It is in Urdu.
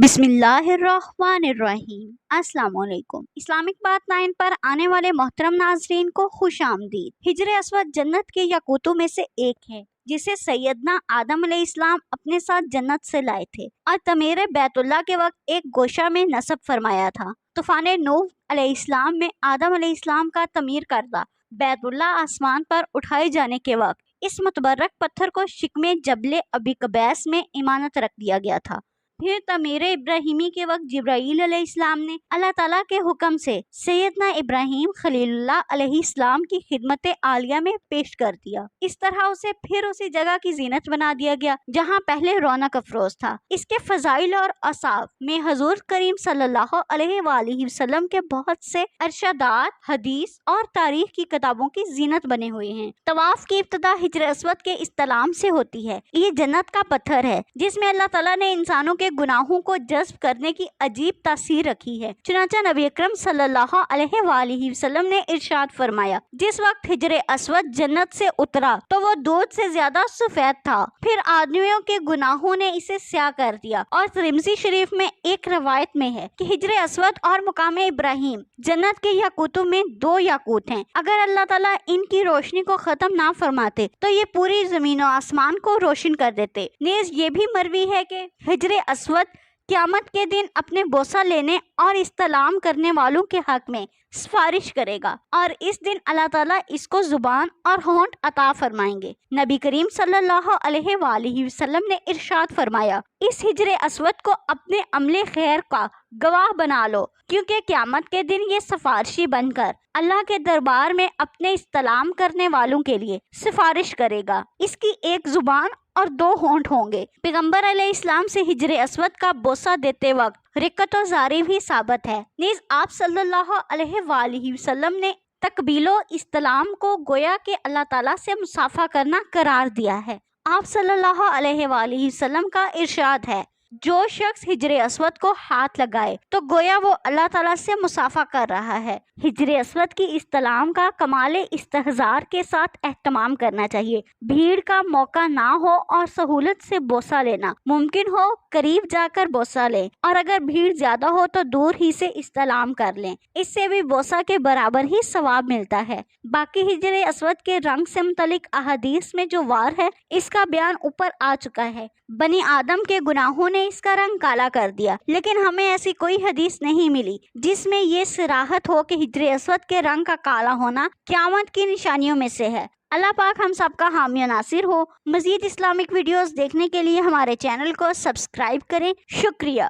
بسم اللہ الرحمن الرحیم۔ السلام علیکم۔ اسلامک بات 9 پر آنے والے محترم ناظرین کو خوش آمدید۔ حجر اسود جنت کے یاقوتوں میں سے ایک ہے جسے سیدنا آدم علیہ السلام اپنے ساتھ جنت سے لائے تھے اور تعمیر بیت اللہ کے وقت ایک گوشہ میں نصب فرمایا تھا۔ طوفان نوح علیہ السلام میں آدم علیہ السلام کا تعمیر کردہ بیت اللہ آسمان پر اٹھائے جانے کے وقت اس متبرک پتھر کو شکم جبل ابی قبیس میں امانت رکھ دیا گیا تھا۔ پھر تعمیر ابراہیمی کے وقت جبرائیل علیہ السلام نے اللہ تعالیٰ کے حکم سے سیدنا ابراہیم خلیل اللہ علیہ السلام کی خدمت عالیہ میں پیش کر دیا۔ اس طرح اسے پھر اسی جگہ کی زینت بنا دیا گیا جہاں پہلے رونق افروز تھا۔ اس کے فضائل اور اوصاف میں حضور کریم صلی اللہ علیہ وآلہ وسلم کے بہت سے ارشادات، حدیث اور تاریخ کی کتابوں کی زینت بنے ہوئے ہیں۔ طواف کی ابتدا حجر اسود کے استلام سے ہوتی ہے۔ یہ جنت کا پتھر ہے جس میں اللہ تعالیٰ نے انسانوں کے گناہوں کو جذب کرنے کی عجیب تاثیر رکھی ہے۔ چنانچہ نبی اکرم صلی اللہ علیہ وآلہ وسلم نے ارشاد فرمایا، جس وقت حجر اسود جنت سے اترا تو وہ دودھ سے زیادہ سفید تھا، پھر آدمیوں کے گناہوں نے اسے سیاہ کر دیا۔ اور ترمذی شریف میں ایک روایت میں ہے کہ حجر اسود اور مقام ابراہیم جنت کے یاقوتوں میں 2 یاقوت ہیں۔ اگر اللہ تعالیٰ ان کی روشنی کو ختم نہ فرماتے تو یہ پوری زمین و آسمان کو روشن کر دیتے۔ نیز یہ بھی مروی ہے کہ حجر اسود قیامت کے دن اپنے بوسہ لینے اور استلام کرنے والوں کے حق میں سفارش کرے گا، اور اس دن اللہ تعالیٰ اس کو زبان اور ہونٹ عطا فرمائیں گے۔ نبی کریم صلی اللہ علیہ وآلہ وسلم نے ارشاد فرمایا، اس حجر اسود کو اپنے عمل خیر کا گواہ بنا لو، کیونکہ قیامت کے دن یہ سفارشی بن کر اللہ کے دربار میں اپنے استلام کرنے والوں کے لیے سفارش کرے گا۔ اس کی ایک زبان اور 2 ہونٹ ہوں گے۔ پیغمبر علیہ السلام سے حجر اسود کا بوسہ دیتے وقت رقت و زاری بھی ثابت ہے۔ نیز آپ صلی اللہ علیہ وآلہ وسلم نے تقبیل و استلام کو گویا کہ اللہ تعالیٰ سے مصافحہ کرنا قرار دیا ہے۔ آپ صلی اللہ علیہ وآلہ وسلم کا ارشاد ہے، جو شخص حجر اسود کو ہاتھ لگائے تو گویا وہ اللہ تعالیٰ سے مصافحہ کر رہا ہے۔ حجر اسود کی استلام کا کمال استحضار کے ساتھ اہتمام کرنا چاہیے۔ بھیڑ کا موقع نہ ہو اور سہولت سے بوسہ لینا ممکن ہو، قریب جا کر بوسہ لیں، اور اگر بھیڑ زیادہ ہو تو دور ہی سے استلام کر لیں۔ اس سے بھی بوسہ کے برابر ہی ثواب ملتا ہے۔ باقی حجر اسود کے رنگ سے متعلق احادیث میں جو وار ہے اس کا بیان اوپر آ چکا ہے۔ بنی آدم کے گناہوں نے اس کا رنگ کالا کر دیا، لیکن ہمیں ایسی کوئی حدیث نہیں ملی جس میں یہ صراحت ہو کہ حجر اسود کے رنگ کا کالا ہونا قیامت کی نشانیوں میں سے ہے۔ اللہ پاک ہم سب کا حامی و ناصر ہو۔ مزید اسلامک ویڈیوز دیکھنے کے لیے ہمارے چینل کو سبسکرائب کریں۔ شکریہ۔